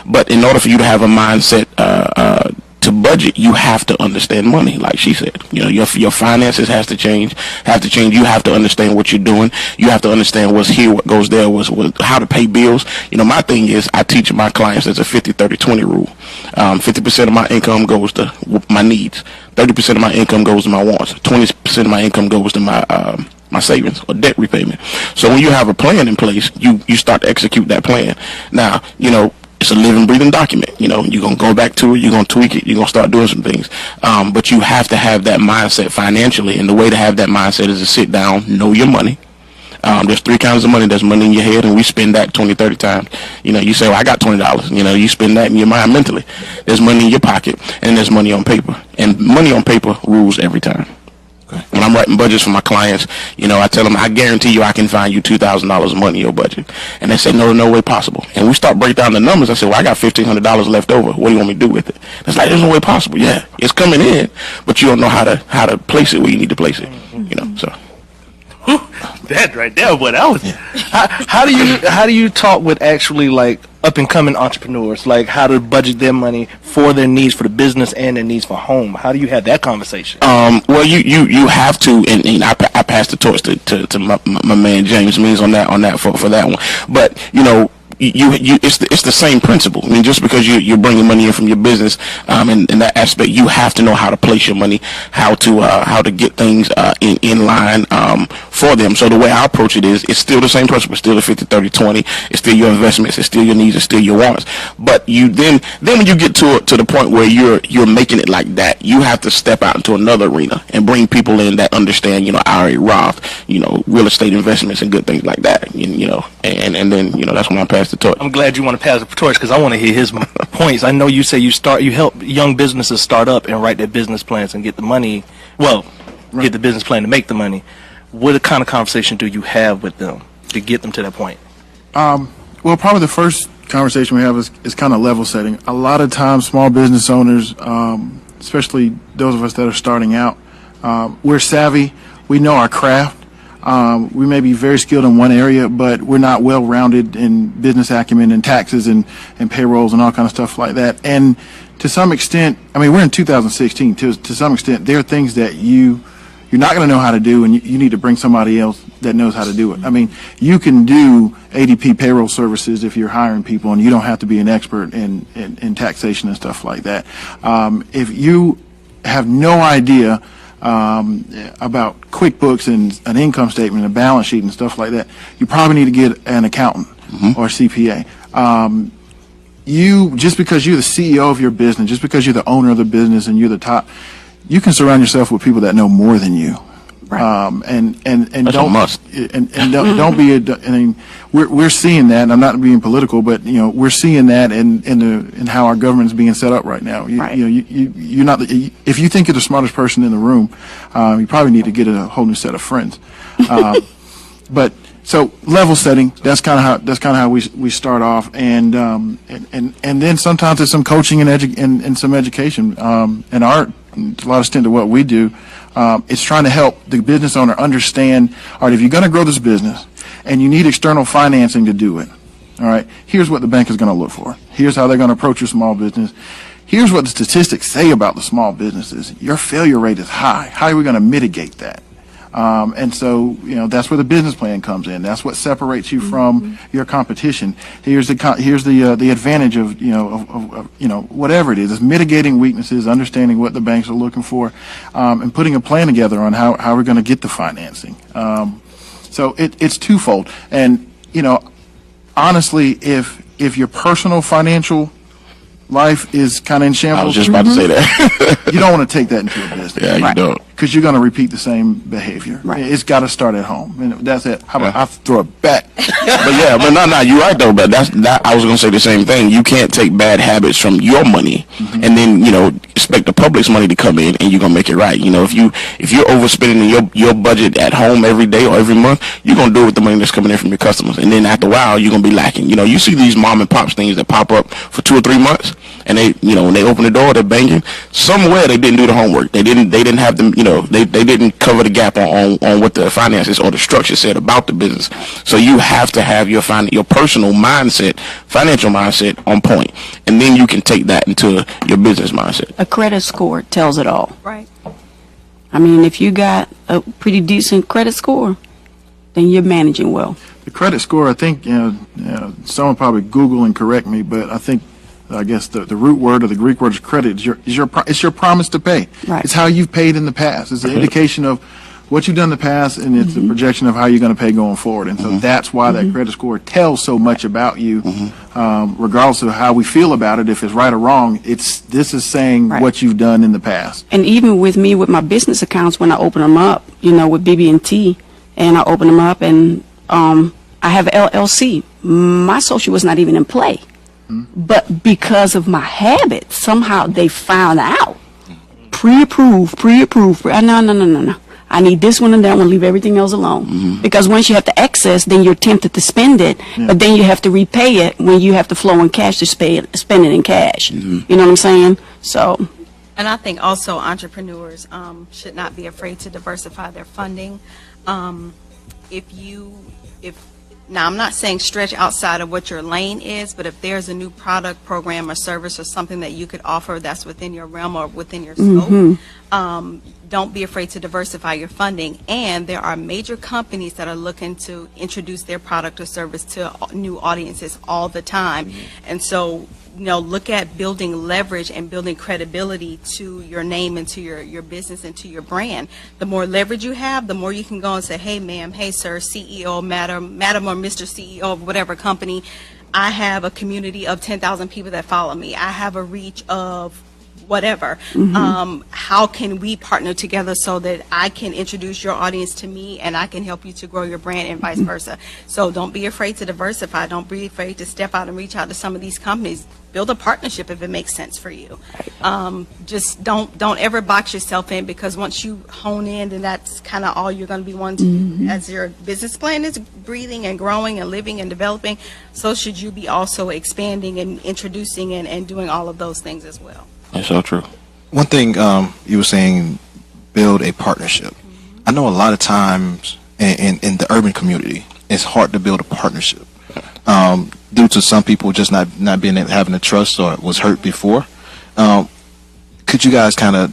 But in order for you to have a mindset, to budget, you have to understand money, like she said. You know, your finances have to change. You have to understand what you're doing. You have to understand what's here, what goes there, how to pay bills. You know, my thing is I teach my clients there's a 50-30-20 rule. 50% of my income goes to my needs. 30% of my income goes to my wants. 20% of my income goes to my savings or debt repayment. So when you have a plan in place, you start to execute that plan. Now, you know, it's a living, breathing document. You know, you're going to go back to it, you're going to tweak it, you're going to start doing some things. But you have to have that mindset financially, and the way to have that mindset is to sit down, know your money. There's three kinds of money. There's money in your head, and we spend that 20, 30 times. You know, you say, well, I got $20. You know, you spend that in your mind mentally. There's money in your pocket, and there's money on paper. And money on paper rules every time. Okay. When I'm writing budgets for my clients, you know, I tell them, I guarantee you I can find you $2,000 of money in your budget. And they say, no way possible. And we start breaking down the numbers. I say, well, I got $1,500 left over. What do you want me to do with it? It's like, there's no way possible. Yeah, it's coming in, but you don't know how to place it where you need to place it. You know, so. That right there, but that was. How do you talk with actually like up and coming entrepreneurs, like how to budget their money for their needs for the business and their needs for home? How do you have that conversation? Well, you have to, and I pass the torch to my man James Means on that for that one. But you know, it's the same principle. I mean, just because you're bringing money in from your business, in that aspect, you have to know how to place your money, how to get things in line for them. So the way I approach it is, it's still the same principle. It's still the 50-30-20. It's still your investments. It's still your needs. It's still your wants. But you then when you get to the point where you're making it like that, you have to step out into another arena and bring people in that understand, you know, IRA, Roth, you know, real estate investments and good things like that. You know, and then, you know, that's when I pass the torch. I'm glad you want to pass the torch because I want to hear his points. I know you say you help young businesses start up and write their business plans and get the money. Well, get the business plan to make the money. What kind of conversation do you have with them to get them to that point? Well, probably the first conversation we have is kind of level setting. A lot of times, small business owners, especially those of us that are starting out, we're savvy. We know our craft. We may be very skilled in one area, but we're not well-rounded in business acumen and taxes and payrolls and all kind of stuff like that. And to some extent, I mean, we're in 2016. To some extent, there are things that you're not going to know how to do, and you need to bring somebody else that knows how to do it. I mean, you can do ADP payroll services if you're hiring people, and you don't have to be an expert in taxation and stuff like that. If you have no idea about QuickBooks and an income statement and a balance sheet and stuff like that, you probably need to get an accountant or a CPA. Just because you're the CEO of your business, just because you're the owner of the business and you're the top, you can surround yourself with people that know more than you. Right. And That's don't a must. and don't be I mean, we're seeing that, and I'm not being political, but you know, we're seeing that in how our government's being set up right now. You're not if you think you're the smartest person in the room, you probably need to get a whole new set of friends. But so level setting, that's kind of how we start off, and then sometimes it's some coaching and some education. And a lot of extent to what we do. It's trying to help the business owner understand, all right, if you're going to grow this business and you need external financing to do it, all right, here's what the bank is going to look for. Here's how they're going to approach your small business. Here's what the statistics say about the small businesses. Your failure rate is high. How are we going to mitigate that? And so, that's where the business plan comes in. That's what separates you from your competition. Here's the advantage of whatever it is mitigating weaknesses, understanding what the banks are looking for, and putting a plan together on how we're going to get the financing. So it's twofold. And honestly, if your personal financial life is kind of in shambles, I was just about to say that. you don't want to take that into a business. Yeah, you don't. Because you're going to repeat the same behavior. Right. It's got to start at home. And that's it. How about I throw it back? but no, you're right though. But I was gonna say the same thing. You can't take bad habits from your money and then expect the public's money to come in and you're gonna make it right. If you're overspending your budget at home every day or every month, you're gonna do it with the money that's coming in from your customers. And then after a while, you're gonna be lacking. You see these mom and pops things that pop up for 2 or 3 months, and they when they open the door, they're banging. Somewhere they didn't do the homework. They didn't have them. They didn't cover the gap on what the finances or the structure said about the business. So you have to have your personal mindset, financial mindset on point, and then you can take that into your business mindset. A credit score tells it all. Right. I mean, if you got a pretty decent credit score, then you're managing well. The credit score, I think, someone probably Google and correct me, but I guess the root word or the Greek word is credit. It's your promise to pay. Right. It's how you've paid in the past. It's an indication of what you've done in the past, and it's a projection of how you're going to pay going forward. And so that's why that credit score tells so much about you, regardless of how we feel about it. If it's right or wrong, this is saying what you've done in the past. And even with me, with my business accounts, when I open them up, with BB&T, and I open them up, and I have LLC. My social was not even in play. But because of my habit, somehow they found out. Pre-approved. No. I need this one and that one, leave everything else alone. Because once you have to access, then you're tempted to spend it, but then you have to repay it when you have to flow in cash to spend it in cash. You know what I'm saying? So. And I think also entrepreneurs should not be afraid to diversify their funding. Now, I'm not saying stretch outside of what your lane is, but if there's a new product, program, or service or something that you could offer that's within your realm or within your scope, don't be afraid to diversify your funding. And there are major companies that are looking to introduce their product or service to new audiences all the time. And so, look at building leverage and building credibility to your name and to your business and to your brand. The more leverage you have, the more you can go and say, hey, ma'am, hey, sir, CEO, madam or Mr. CEO of whatever company, I have a community of 10,000 people that follow me. I have a reach of whatever. How can we partner together so that I can introduce your audience to me and I can help you to grow your brand and vice versa? So don't be afraid to diversify. Don't be afraid to step out and reach out to some of these companies. Build a partnership if it makes sense for you. Just don't ever box yourself in, because once you hone in, then that's kind of all you're going to be wanting to, as your business plan is breathing and growing and living and developing, so should you be also expanding and introducing and doing all of those things as well. That's so true. One thing you were saying, build a partnership. I know a lot of times in the urban community, it's hard to build a partnership due to some people just not having the trust or was hurt before. Could you guys kind of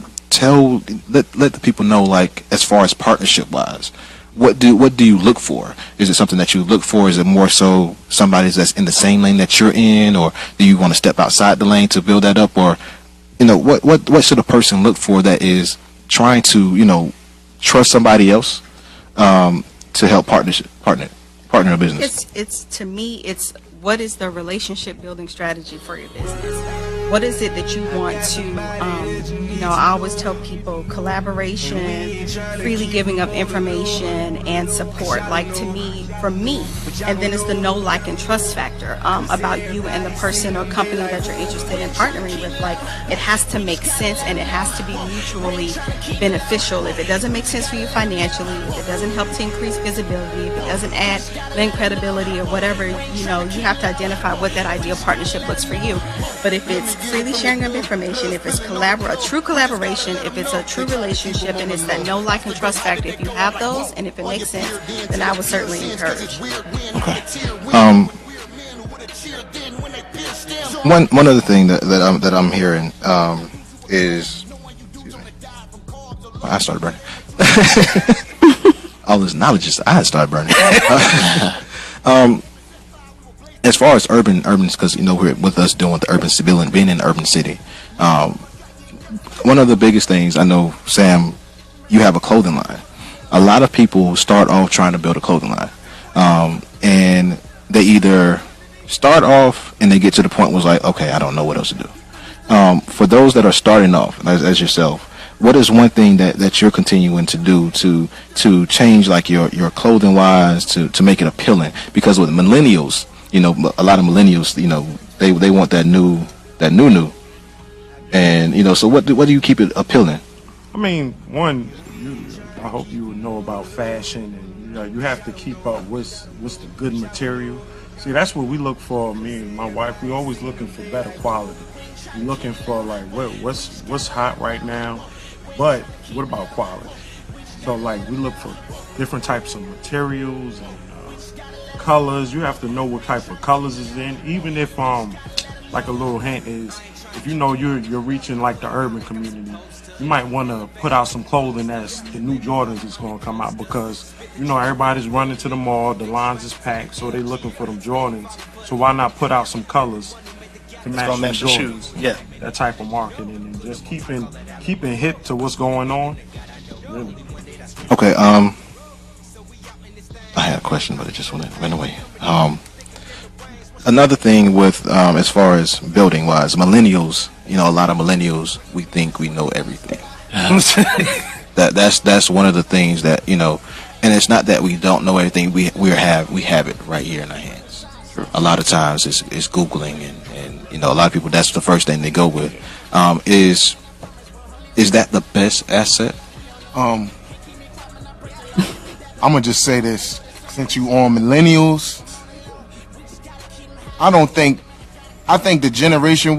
let the people know, like, as far as partnership wise, what do you look for? Is it something that you look for? Is it more so somebody that's in the same lane that you're in, or do you want to step outside the lane to build that up? Or what should a person look for that is trying to trust somebody else to help partner a business? It's to me, it's what is the relationship building strategy for your business? What is it that you want to, I always tell people collaboration, freely giving up information, and support. Like, to me, for me, and then it's the know, like, and trust factor about you and the person or company that you're interested in partnering with. Like, it has to make sense and it has to be mutually beneficial. If it doesn't make sense for you financially, if it doesn't help to increase visibility, if it doesn't lend credibility or whatever, you have to identify what that ideal partnership looks for you. But if it's freely sharing of information, if it's a true collaboration, if it's a true relationship, and it's that know, like, and trust factor, if you have those and if it makes sense, then I would certainly encourage. Okay. One other thing that I'm hearing is, excuse me, I started burning. all this knowledge, just eyes start burning. As far as urban, because we're with us doing the urban civilian, being in the urban city. One of the biggest things I know, Sam, you have a clothing line. A lot of people start off trying to build a clothing line, and they either start off and they get to the point where it's like, okay, I don't know what else to do. For those that are starting off, as yourself, what is one thing that you're continuing to do to change like your clothing wise to make it appealing? Because with millennials, a lot of millennials, they want that new, and so what do you keep it appealing? I mean, one, I hope you would know about fashion, and you have to keep up what's the good material. See, that's what we look for. Me and my wife, we always looking for better quality. We're looking for like what's hot right now, but what about quality? So like we look for different types of materials and colors. You have to know what type of colors is in. Even if like a little hint is, if you're reaching like the urban community, you might want to put out some clothing that's the new Jordans is going to come out, because everybody's running to the mall, the lines is packed, so they're looking for them Jordans. So why not put out some colors to match the shoes? Yeah, that type of marketing, and just keeping hip to what's going on. Really. Okay, I had a question, but it just went away. Another thing with as far as building wise, millennials, a lot of millennials, we think we know everything. That's one of the things that and it's not that we don't know everything. We have it right here in our hands. A lot of times it's Googling and a lot of people, that's the first thing they go with. Is that the best asset? I'm gonna just say this, since you on millennials, I think the generation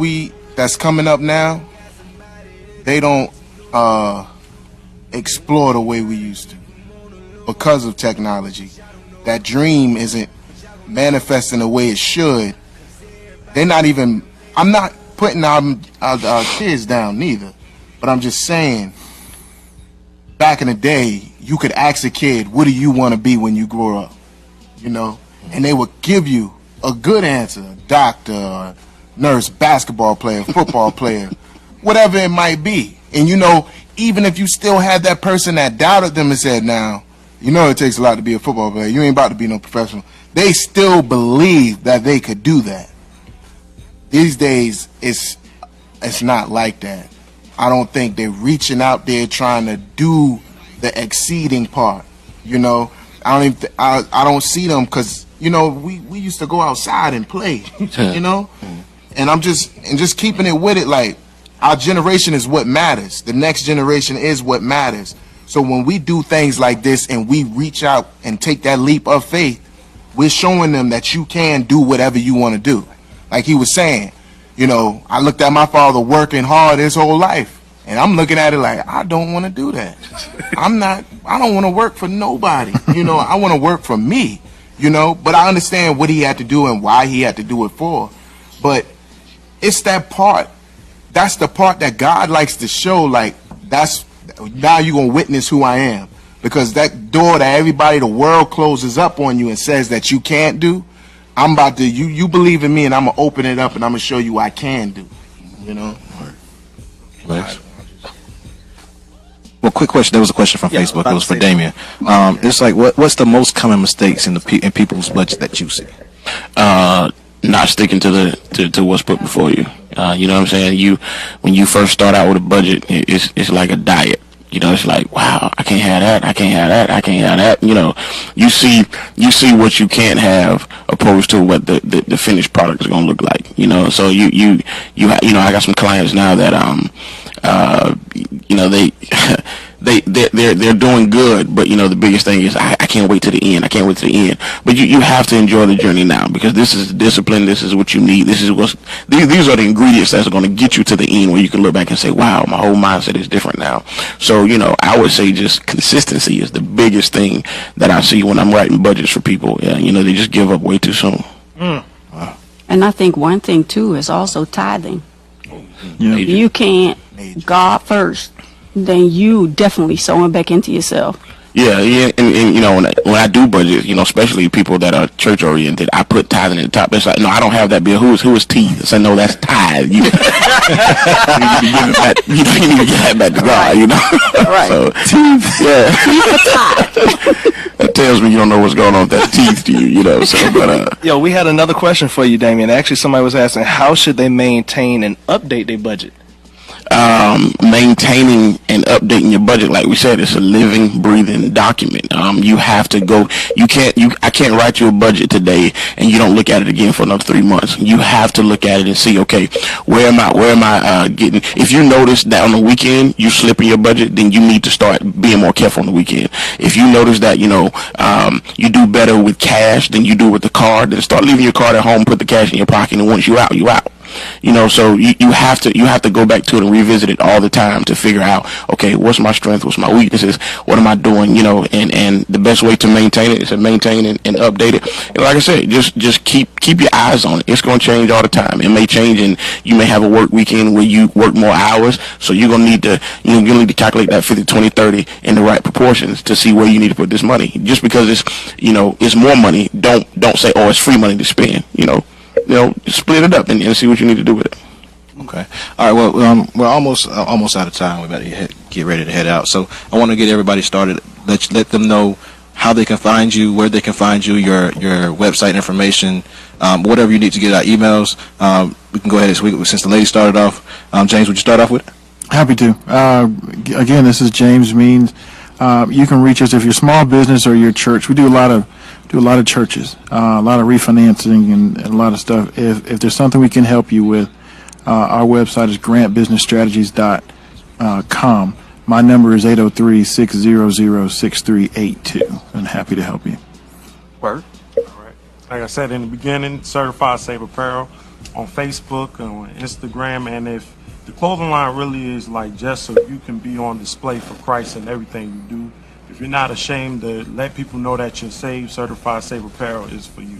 that's coming up now, they don't explore the way we used to because of technology. That dream isn't manifesting the way it should. I'm not putting our kids down neither, but I'm just saying, back in the day, you could ask a kid, what do you want to be when you grow up? And they would give you a good answer: a doctor, a nurse, basketball player, football player, whatever it might be. And even if you still had that person that doubted them and said, now, it takes a lot to be a football player, you ain't about to be no professional, they still believe that they could do that. These days, it's not like that. I don't think they're reaching out there trying to do the exceeding part. I don't see them, because we used to go outside and play, and I'm just keeping it with it. Like, our generation is what matters. The next generation is what matters. So when we do things like this and we reach out and take that leap of faith, we're showing them that you can do whatever you want to do. Like he was saying, I looked at my father working hard his whole life, and I'm looking at it like, I don't want to do that. I don't want to work for nobody. I want to work for me. But I understand what he had to do and why he had to do it for. But it's that part. That's the part that God likes to show. Like, now you're going to witness who I am. Because that door that everybody, the world closes up on you and says that you can't do, I'm about to, you believe in me, and I'm going to open it up and I'm going to show you I can do. Nice. Well, quick question. There was a question from Facebook. It was for Damien. It's like, what's the most common mistakes in people's budget that you see? Not sticking to what's put before you. You know what I'm saying? When you first start out with a budget, it's like a diet. It's like, wow, I can't have that. I can't have that. I can't have that. You see what you can't have opposed to what the finished product is gonna look like. So I got some clients now that they're doing good, but the biggest thing is I can't wait to the end. I can't wait to the end. But you have to enjoy the journey now, because this is discipline. This is what you need. These are the ingredients that's going to get you to the end, where you can look back and say, wow, my whole mindset is different now. So I would say just consistency is the biggest thing that I see when I'm writing budgets for people. Yeah, they just give up way too soon. Wow. And I think one thing too is also tithing. Yeah. You can't God first, then you definitely sowing back into yourself. Yeah, and you know, when I do budget, you know, especially people that are church oriented, I put tithing at the top. It's like, no, I don't have that bill. Who is tithe? I say, no, that's tithe. You, you need to give that back to God, you know. Right. So, yeah, that tells me you don't know what's going on with that teeth to you, you know. So, but Yo, we had another question for you, Damien. Actually, somebody was asking, how should they maintain and update their budget? Maintaining and updating your budget, like we said, it's a living, breathing document. You have to go. I can't write you a budget today and you don't look at it again for another 3 months. You have to look at it and see, okay, where am I getting? If you notice that on the weekend you slip in your budget, then you need to start being more careful on the weekend. If you notice that, you know, you do better with cash than you do with the card, then start leaving your card at home, put the cash in your pocket, and once you out, you out. You know, so you have to go back to it and revisit it all the time to figure out, okay, what's my strength, what's my weaknesses, what am I doing, you know, and the best way to maintain it is to maintain and update it. And like I said, just keep your eyes on it. It's going to change all the time. It may change, and you may have a work weekend where you work more hours, so you're going to need to you'll need to calculate that 50, 20, 30 in the right proportions to see where you need to put this money. Just because it's more money, don't say, oh, it's free money to spend, you know, split it up and see what you need to do with it. Okay. All right. Well, we're almost out of time. We're about to get ready to head out. So I want to get everybody started. Let them know how they can find you, where they can find you, your website information, whatever you need to get our emails. We can go ahead this week since the lady started off. James, would you start off with it? Happy to. Again, this is James Means. You can reach us if you're a small business or your church. We do a lot of churches, a lot of refinancing and a lot of stuff. If there's something we can help you with, our website is grantbusinessstrategies.com. My number is 803-600-6382. I'm happy to help you. Word. All right. Like I said in the beginning, Certified Safe Apparel on Facebook, on Instagram, and if the clothing line really is like just so you can be on display for Christ in everything you do. If you're not ashamed to let people know that you're saved, Certified Safe Apparel is for you.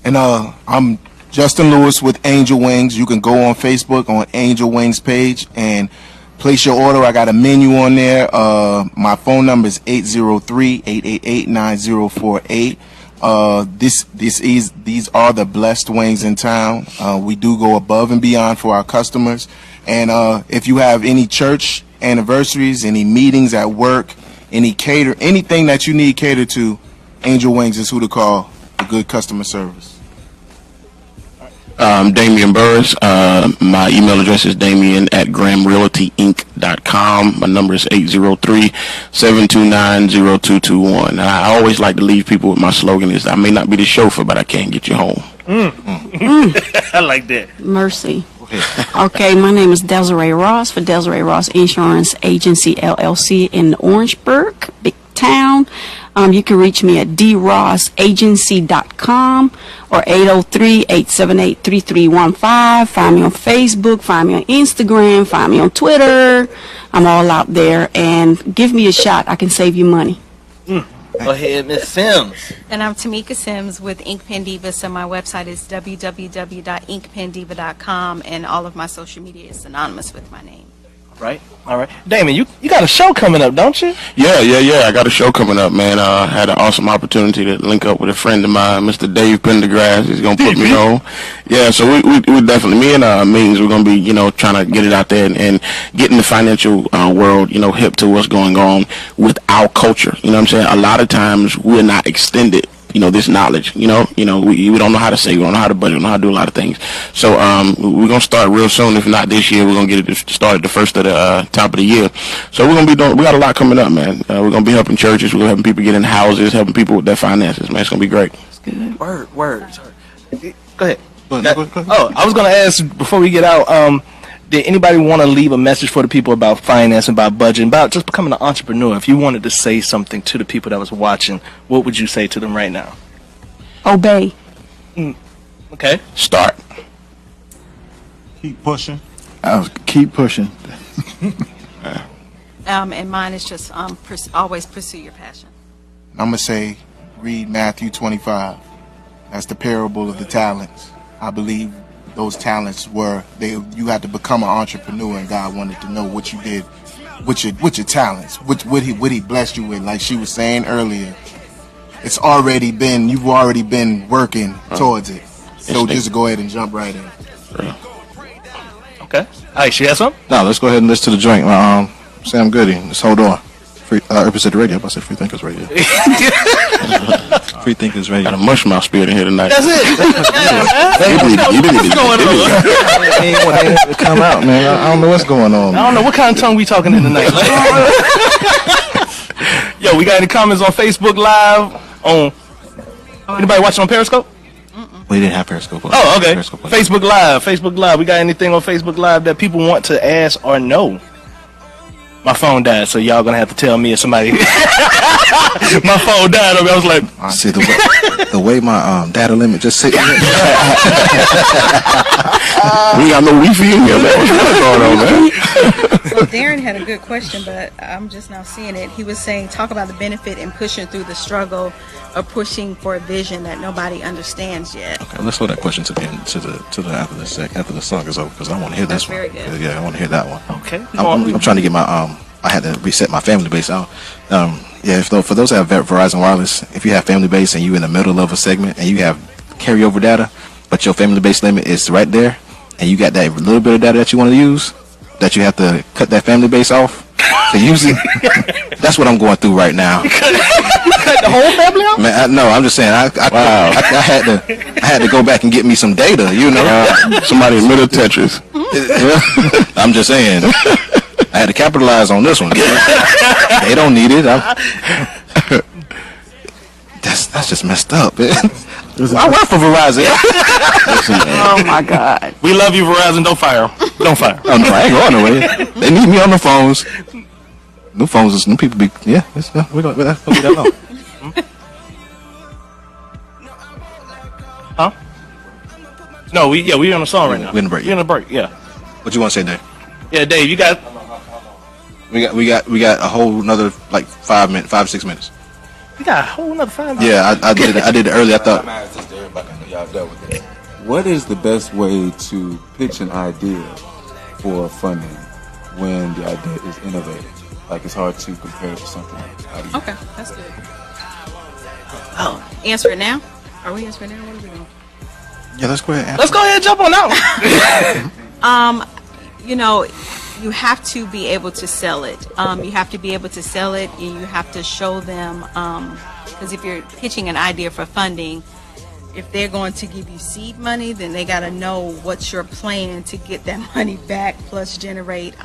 And I'm Justin Lewis with Angel Wings. You can go on Facebook on Angel Wings page and place your order. I got a menu on there. My phone number is 803-888-9048. These are the blessed wings in town. We do go above and beyond for our customers. And if you have any church anniversaries, any meetings at work, anything that you need catered to, Angel Wings is who to call for good customer service. Damian Burris. My email address is damien@grahamrealtyinc.com. My number is 803-729-0221. And I always like to leave people with my slogan is, I may not be the chauffeur, but I can get you home. I like that. Mercy. Okay, my name is Desiree Ross for Desiree Ross Insurance Agency, LLC in Orangeburg, big town. You can reach me at drossagency.com or 803-878-3315. Find me on Facebook, find me on Instagram, find me on Twitter. I'm all out there, and give me a shot. I can save you money. Go ahead, Miss Sims. And I'm Tamika Sims with Ink Pen Diva, so my website is www.inkpendiva.com, and all of my social media is synonymous with my name. Right. All right. Damon, you got a show coming up, don't you? Yeah. I got a show coming up, man. I had an awesome opportunity to link up with a friend of mine, Mr. Dave Pendergrass. He's going to put me on. Yeah, so we definitely, me and Means, we're going to be, trying to get it out there and get in the financial world, hip to what's going on with our culture. You know what I'm saying? A lot of times we're not extended, this knowledge, we don't know how to save, we don't know how to budget, we don't know how to do a lot of things. So we're going to start real soon. If not this year, we're going to get it started the first of the top of the year. So we're going to be we got a lot coming up, man. We're going to be helping churches, we're going to helping people get in houses, helping people with their finances, man. It's going to be great. That's good. Word. Sorry. Go ahead. Go ahead. Oh, I was going to ask before we get out, did anybody want to leave a message for the people about finance and about budget, about just becoming an entrepreneur? If you wanted to say something to the people that was watching, what would you say to them right now? Obey. Okay. Start. Keep pushing. Keep pushing. And mine is just always pursue your passion. I'm going to say read Matthew 25. That's the parable of the talents. I believe those talents you had to become an entrepreneur, and God wanted to know what you did with your talents, what he blessed you with. Like she was saying earlier, you've already been working towards it. So just go ahead and jump right in. Okay. All right, she has something? No, let's go ahead and listen to the joint. Sam Goody, let's hold on. Urban City Radio. I said Freethinkers Radio. Freethinkers Radio. Got a mush mouth spirit in here tonight. That's it. What's going on? He ain't want to come out, man. I don't know what's going on. I don't know what kind of tongue we talking in tonight. Yo, we got any comments on Facebook Live? Anybody watching on Periscope? We didn't have Periscope. Oh, okay. Periscope. Facebook Live. We got anything on Facebook Live that people want to ask or know? My phone died, so y'all gonna have to tell me if somebody. My phone died. I was like, see the way my data limit just sitting. We got no Wi-Fi in here, man. What's going on, man? So Darren had a good question, but I'm just now seeing it. He was saying, talk about the benefit in pushing through the struggle of pushing for a vision that nobody understands yet. Okay, let's hold that question to the end, to the after the song is over, because I want to hear this one. That's very good. Yeah, I want to hear that one. okay. I'm trying to get my I had to reset my family base out. For those that have Verizon Wireless, if you have family base and you in the middle of a segment and you have carryover data, but your family base limit is right there, and you got that little bit of data that you want to use, that you have to cut that family base off to use it. That's what I'm going through right now. Cut the whole family off? Man, no, I'm just saying. I had to go back and get me some data. You know, Somebody in middle Tetris. I'm just saying. I had to capitalize on this one. They don't need it. That's just messed up, man. I work for Verizon. Oh my God. We love you, Verizon. Don't fire 'em. Don't fire. Oh, no, I ain't going nowhere. They need me on the phones. New phones is new people be we're gonna leave that alone. Huh? No, we on a song right now. We're in a break. We're in a break. Yeah. What you want to say, Dave? Yeah, Dave, you got. We got a whole another like 6 minutes. We got a whole another 5 minutes. Yeah, I did it early. I thought. What is the best way to pitch an idea for funding when the idea is innovative? Like it's hard to compare it to something else. Okay, that's good. Oh, answer it now? Are we answering now? What are we doing? Yeah, let's go ahead. Let's go ahead and jump on that one. You have to be able to sell it. You have to be able to sell it, and you have to show them, because if you're pitching an idea for funding, if they're going to give you seed money, then they got to know what's your plan to get that money back, plus generate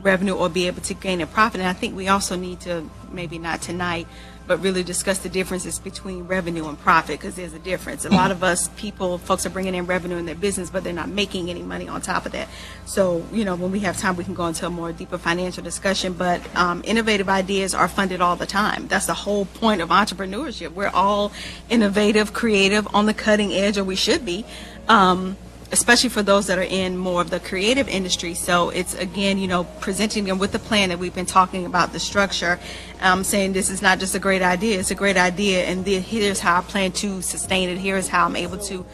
revenue or be able to gain a profit. And I think we also need to, maybe not tonight, but really discuss the differences between revenue and profit, because there's a difference. A lot of folks are bringing in revenue in their business, but they're not making any money on top of that. So, when we have time, we can go into a more deeper financial discussion, but innovative ideas are funded all the time. That's the whole point of entrepreneurship. We're all innovative, creative, on the cutting edge, or we should be. Especially for those that are in more of the creative industry. So it's, again, presenting them with the plan that we've been talking about, the structure, saying this is not just a great idea, it's a great idea, and here's how I plan to sustain it, here's how I'm able to,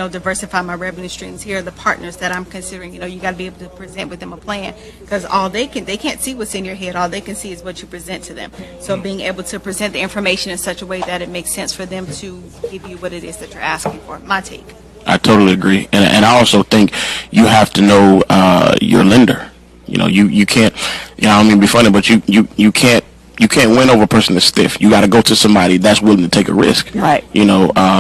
diversify my revenue streams, here are the partners that I'm considering. You got to be able to present with them a plan, because they can't see what's in your head, all they can see is what you present to them. So being able to present the information in such a way that it makes sense for them to give you what it is that you're asking for, my take. I totally agree, and I also think you have to know your lender. You can't. I don't mean to be funny, but you can't win over a person that's stiff. You got to go to somebody that's willing to take a risk. Right.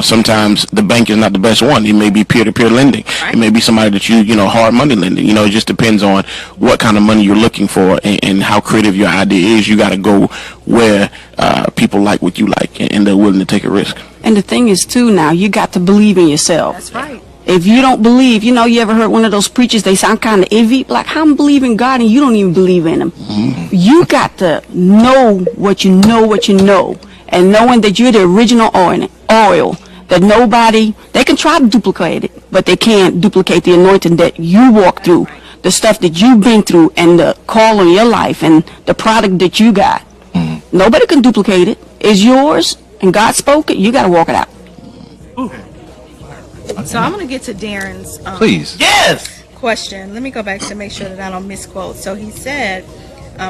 Sometimes the bank is not the best one. It may be peer-to-peer lending. Right. It may be somebody that hard money lending. It just depends on what kind of money you're looking for and how creative your idea is. You got to go where people like what you like and they're willing to take a risk. And the thing is, too, now, you got to believe in yourself. That's right. If you don't believe, you ever heard one of those preachers, they sound kind of iffy, like, how I'm believing God and you don't even believe in him. Mm-hmm. You got to know what you know, and knowing that you're the original oil, that they can try to duplicate it, but they can't duplicate the anointing that you walk through, the stuff that you've been through, and the call on your life, and the product that you got. Mm-hmm. Nobody can duplicate it. It's yours, and God spoke it, you got to walk it out. So I'm going to get to Darren's. Please. Yes. question. Let me go back to make sure that I don't misquote. So he said,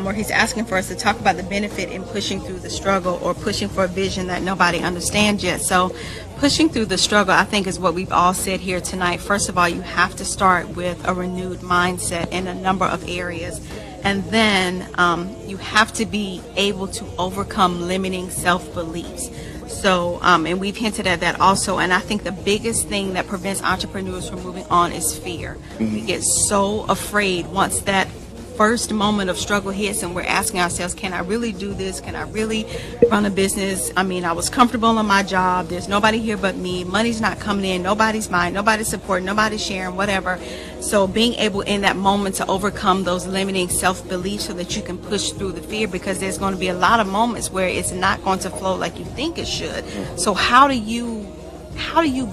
or he's asking for us to talk about the benefit in pushing through the struggle or pushing for a vision that nobody understands yet. So pushing through the struggle, I think, is what we've all said here tonight. First of all, you have to start with a renewed mindset in a number of areas. And then you have to be able to overcome limiting self-beliefs. So, and we've hinted at that also. And I think the biggest thing that prevents entrepreneurs from moving on is fear. We get so afraid once that first moment of struggle hits and we're asking ourselves, can I really do this? Can I really run a business? I mean, I was comfortable in my job. There's nobody here but me. Money's not coming in. Nobody's buying. Nobody's supporting. Nobody's sharing, whatever. So being able in that moment to overcome those limiting self-beliefs so that you can push through the fear, because there's going to be a lot of moments where it's not going to flow like you think it should. So how do you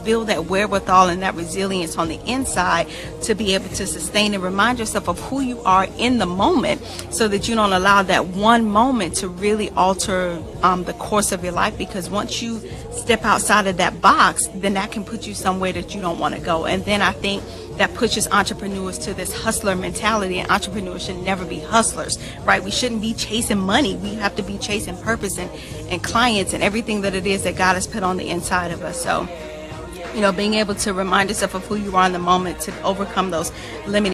build that wherewithal and that resilience on the inside to be able to sustain and remind yourself of who you are in the moment so that you don't allow that one moment to really alter the course of your life? Because once you step outside of that box, then that can put you somewhere that you don't want to go. And then I think that pushes entrepreneurs to this hustler mentality, and entrepreneurs should never be hustlers, right? We shouldn't be chasing money. We have to be chasing purpose and clients and everything that it is that God has put on the inside of us. So, being able to remind yourself of who you are in the moment to overcome those limiting